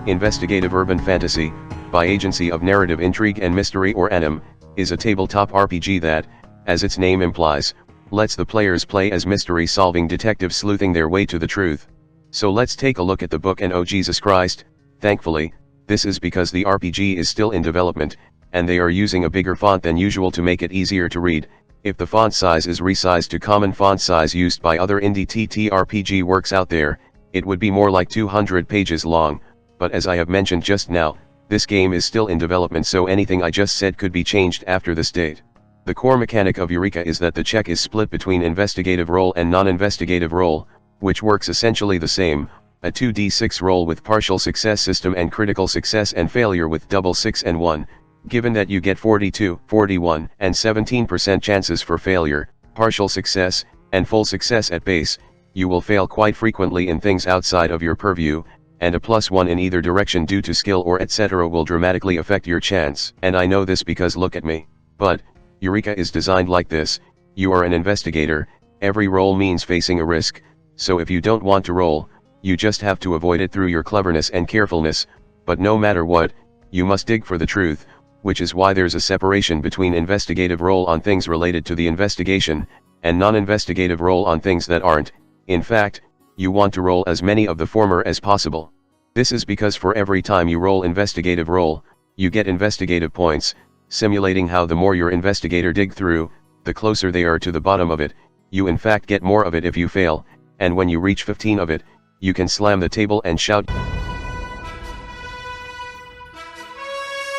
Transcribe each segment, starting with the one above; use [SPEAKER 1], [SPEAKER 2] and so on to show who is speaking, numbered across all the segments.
[SPEAKER 1] Investigative Urban Fantasy, by Agency of Narrative Intrigue and Mystery or A.N.I.M, is a tabletop RPG that, as its name implies, lets the players play as mystery-solving detectives sleuthing their way to the truth. So let's take a look at the book, and oh Jesus Christ, thankfully, this is because the RPG is still in development, and they are using a bigger font than usual to make it easier to read. If the font size is resized to common font size used by other indie ttrpg works out there, it would be more like 200 pages long, but as I have mentioned just now, this game is still in development, so anything I just said could be changed after this date. The core mechanic of Eureka is that the check is split between investigative roll and non-investigative roll, which works essentially the same, a 2d6 roll with partial success system and critical success and failure with double 6 and 1, given that you get 42, 41, and 17% chances for failure, partial success, and full success at base, you will fail quite frequently in things outside of your purview, and a +1 in either direction due to skill or etc. will dramatically affect your chance. And I know this because look at me. But, Eureka is designed like this: you are an investigator, every roll means facing a risk, so if you don't want to roll, you just have to avoid it through your cleverness and carefulness, but no matter what, you must dig for the truth, which is why there's a separation between investigative roll on things related to the investigation, and non-investigative roll on things that aren't. In fact, you want to roll as many of the former as possible. This is because for every time you roll investigative roll, you get investigative points, simulating how the more your investigator dig through, the closer they are to the bottom of it. You in fact get more of it if you fail, and when you reach 15 of it, you can slam the table and shout,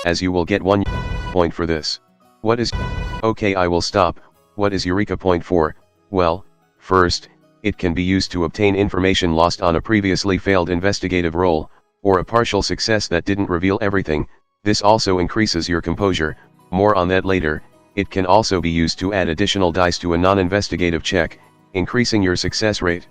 [SPEAKER 1] as you will get 1 point for this. What is okay, I will stop. What is Eureka point for? Well, first, it can be used to obtain information lost on a previously failed investigative roll, or a partial success that didn't reveal everything. This also increases your composure, more on that later. It can also be used to add additional dice to a non-investigative check, increasing your success rate.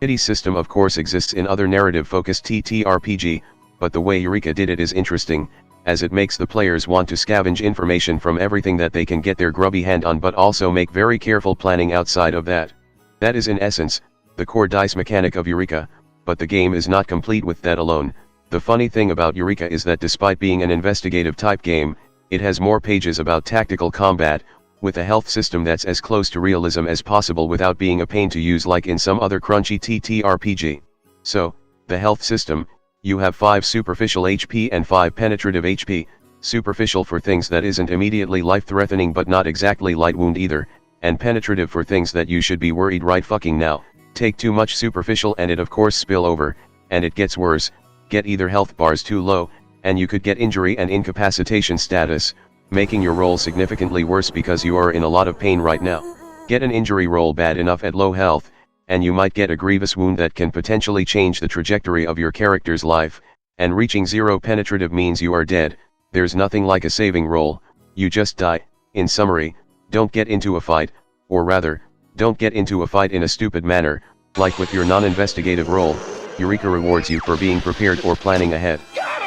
[SPEAKER 1] Pity system of course exists in other narrative-focused ttrpg, but the way Eureka did it is interesting, as it makes the players want to scavenge information from everything that they can get their grubby hand on, but also make very careful planning outside of that. That is in essence, the core dice mechanic of Eureka, but the game is not complete with that alone. The funny thing about Eureka is that despite being an investigative type game, it has more pages about tactical combat, with a health system that's as close to realism as possible without being a pain to use like in some other crunchy ttrpg. So, the health system, you have 5 superficial HP and 5 penetrative HP, superficial for things that isn't immediately life-threatening but not exactly light wound either, and penetrative for things that you should be worried right fucking now. Take too much superficial and it of course spill over, and it gets worse, get either health bars too low, and you could get injury and incapacitation status, making your roll significantly worse because you are in a lot of pain right now. Get an injury roll bad enough at low health, and you might get a grievous wound that can potentially change the trajectory of your character's life, and reaching 0 penetrative means you are dead. There's nothing like a saving roll, you just die. In summary, don't get into a fight, or rather, don't get into a fight in a stupid manner, like with your non-investigative roll. Eureka rewards you for being prepared or planning ahead.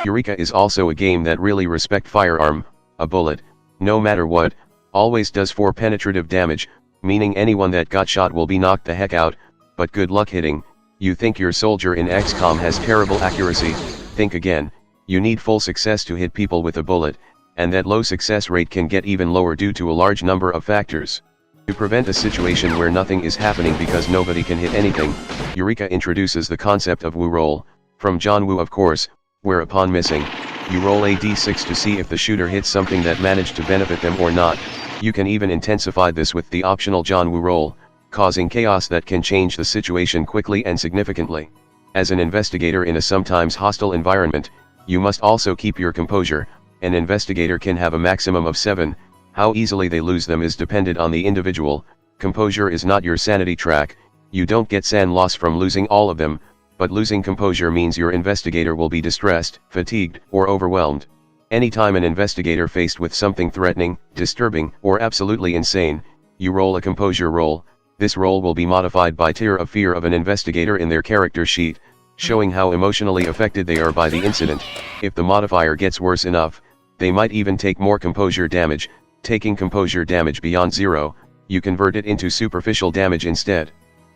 [SPEAKER 1] Eureka is also a game that really respects firearm. A bullet, no matter what, always does 4 penetrative damage, meaning anyone that got shot will be knocked the heck out, but good luck hitting. You think your soldier in XCOM has terrible accuracy? Think again. You need full success to hit people with a bullet, and that low success rate can get even lower due to a large number of factors. To prevent a situation where nothing is happening because nobody can hit anything, Eureka introduces the concept of Woo Roll, from John Woo of course, where upon missing, you roll a d6 to see if the shooter hits something that managed to benefit them or not. You can even intensify this with the optional John Woo roll, causing chaos that can change the situation quickly and significantly. As an investigator in a sometimes hostile environment, you must also keep your composure. An investigator can have a maximum of 7, how easily they lose them is dependent on the individual. Composure is not your sanity track, you don't get san loss from losing all of them, but losing composure means your investigator will be distressed, fatigued, or overwhelmed. Anytime an investigator faced with something threatening, disturbing, or absolutely insane, you roll a composure roll. This roll will be modified by tier of fear of an investigator in their character sheet, showing how emotionally affected they are by the incident. If the modifier gets worse enough, they might even take more composure damage. Taking composure damage beyond 0, you convert it into superficial damage instead.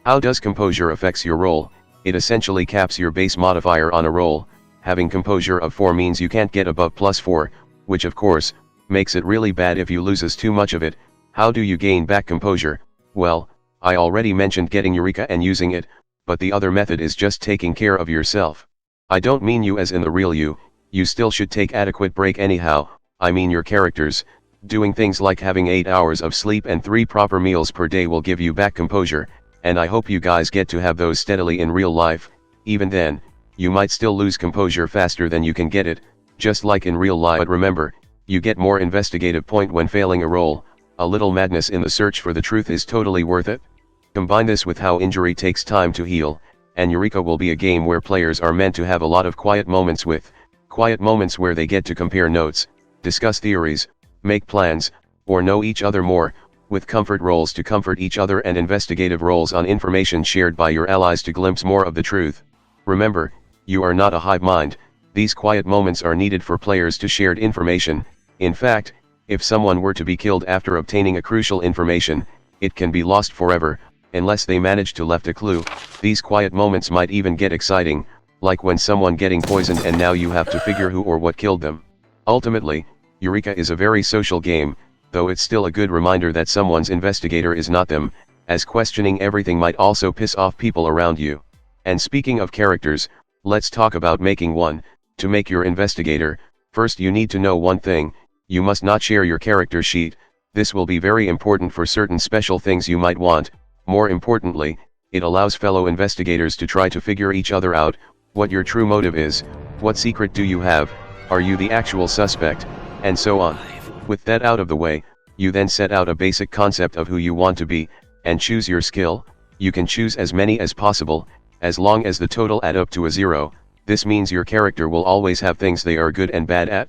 [SPEAKER 1] How does composure affects your roll? It essentially caps your base modifier on a roll, having composure of 4 means you can't get above +4, which of course, makes it really bad if you loses too much of it. How do you gain back composure? Well, I already mentioned getting Eureka and using it, but the other method is just taking care of yourself. I don't mean you as in the real you still should take adequate break anyhow, I mean your characters. Doing things like having 8 hours of sleep and 3 proper meals per day will give you back composure, and I hope you guys get to have those steadily in real life. Even then, you might still lose composure faster than you can get it, just like in real life. But remember, you get more investigative point when failing a roll. A little madness in the search for the truth is totally worth it. Combine this with how injury takes time to heal, and Eureka will be a game where players are meant to have a lot of quiet moments where they get to compare notes, discuss theories, make plans, or know each other more, with comfort rolls to comfort each other and investigative rolls on information shared by your allies to glimpse more of the truth. Remember, you are not a hive mind. These quiet moments are needed for players to share information. In fact, if someone were to be killed after obtaining a crucial information, it can be lost forever, unless they manage to left a clue. These quiet moments might even get exciting, like when someone getting poisoned and now you have to figure who or what killed them. Ultimately, Eureka is a very social game, though it's still a good reminder that someone's investigator is not them, as questioning everything might also piss off people around you. And speaking of characters, let's talk about making one. To make your investigator, first you need to know one thing: you must not share your character sheet. This will be very important for certain special things you might want. More importantly, it allows fellow investigators to try to figure each other out, what your true motive is, what secret do you have, are you the actual suspect, and so on. With that out of the way, you then set out a basic concept of who you want to be, and choose your skill. You can choose as many as possible, as long as the total add up to a 0. This means your character will always have things they are good and bad at.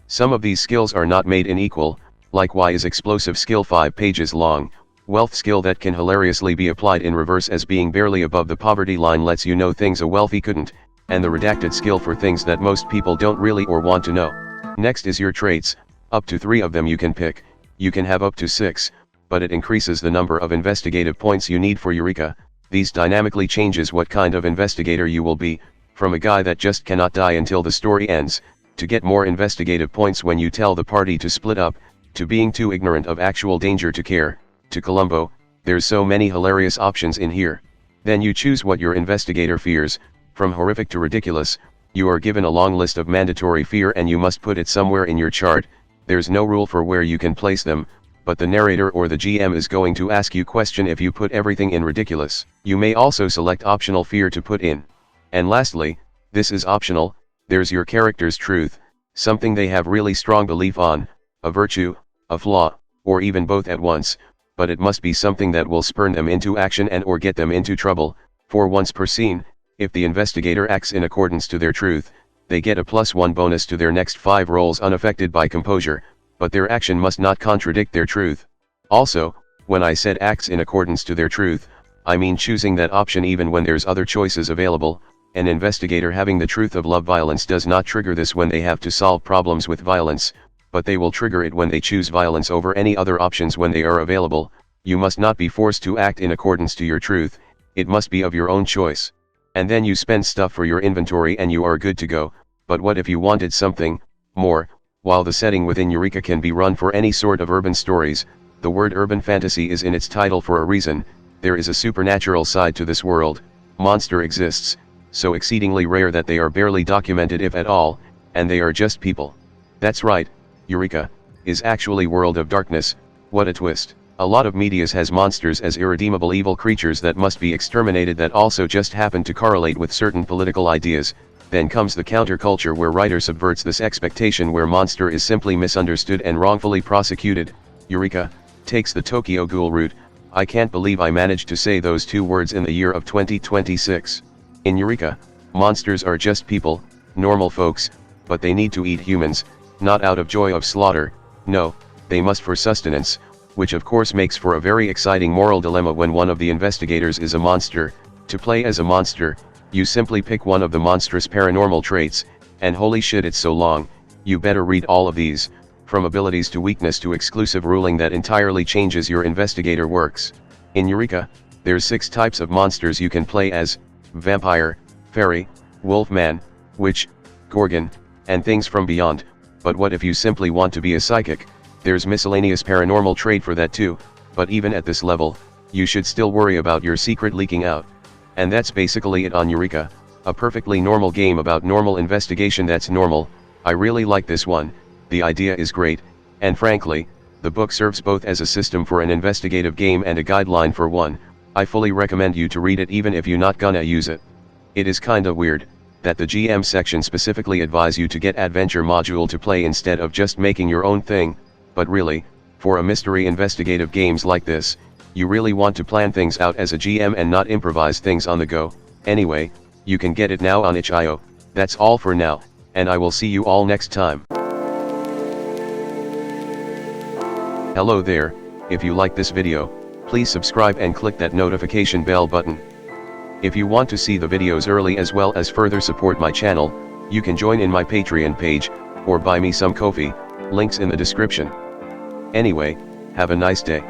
[SPEAKER 1] Some of these skills are not made in equal, like Y is explosive skill 5 pages long, wealth skill that can hilariously be applied in reverse as being barely above the poverty line lets you know things a wealthy couldn't, and the redacted skill for things that most people don't really or want to know. Next is your traits. Up to 3 of them you can pick. You can have up to 6, but it increases the number of investigative points you need for Eureka. These dynamically changes what kind of investigator you will be, from a guy that just cannot die until the story ends, to get more investigative points when you tell the party to split up, to being too ignorant of actual danger to care, to Columbo. There's so many hilarious options in here. Then you choose what your investigator fears, from horrific to ridiculous. You are given a long list of mandatory fear and you must put it somewhere in your chart. There's no rule for where you can place them, but the narrator or the GM is going to ask you question if you put everything in ridiculous. You may also select optional fear to put in. And lastly, this is optional, there's your character's truth, something they have really strong belief on, a virtue, a flaw, or even both at once, but it must be something that will spurn them into action and or get them into trouble. For once per scene, if the investigator acts in accordance to their truth, they get a +1 bonus to their next 5 rolls unaffected by composure, but their action must not contradict their truth. Also, when I said acts in accordance to their truth, I mean choosing that option even when there's other choices available. An investigator having the truth of love violence does not trigger this when they have to solve problems with violence, but they will trigger it when they choose violence over any other options when they are available. You must not be forced to act in accordance to your truth, it must be of your own choice. And then you spend stuff for your inventory and you are good to go. But what if you wanted something more? While the setting within Eureka can be run for any sort of urban stories, the word urban fantasy is in its title for a reason. There is a supernatural side to this world. Monster exists, so exceedingly rare that they are barely documented if at all, and they are just people. That's right, Eureka is actually world of darkness. What a twist. A lot of medias has monsters as irredeemable evil creatures that must be exterminated that also just happen to correlate with certain political ideas. Then comes the counterculture where writer subverts this expectation where monster is simply misunderstood and wrongfully prosecuted. Eureka takes the Tokyo Ghoul route. I can't believe I managed to say those 2 words in the year of 2026. In Eureka, monsters are just people, normal folks, but they need to eat humans, not out of joy of slaughter, no, they must for sustenance, which of course makes for a very exciting moral dilemma when one of the investigators is a monster. To play as a monster, you simply pick one of the monstrous paranormal traits, and holy shit it's so long, you better read all of these, from abilities to weakness to exclusive ruling that entirely changes your investigator works. In Eureka, there's 6 types of monsters you can play as: vampire, fairy, wolfman, witch, Gorgon, and things from beyond, but what if you simply want to be a psychic? There's miscellaneous paranormal trade for that too, but even at this level, you should still worry about your secret leaking out. And that's basically it on Eureka, a perfectly normal game about normal investigation that's normal. I really like this one, the idea is great, and frankly, the book serves both as a system for an investigative game and a guideline for one. I fully recommend you to read it even if you're not gonna use it. It is kinda weird that the GM section specifically advise you to get adventure module to play instead of just making your own thing, but really, for a mystery investigative games like this, you really want to plan things out as a GM and not improvise things on the go. Anyway, you can get it now on itch.io. That's all for now, and I will see you all next time. Hello there, if you like this video, please subscribe and click that notification bell button. If you want to see the videos early as well as further support my channel, you can join in my Patreon page, or buy me some coffee, links in the description. Anyway, have a nice day.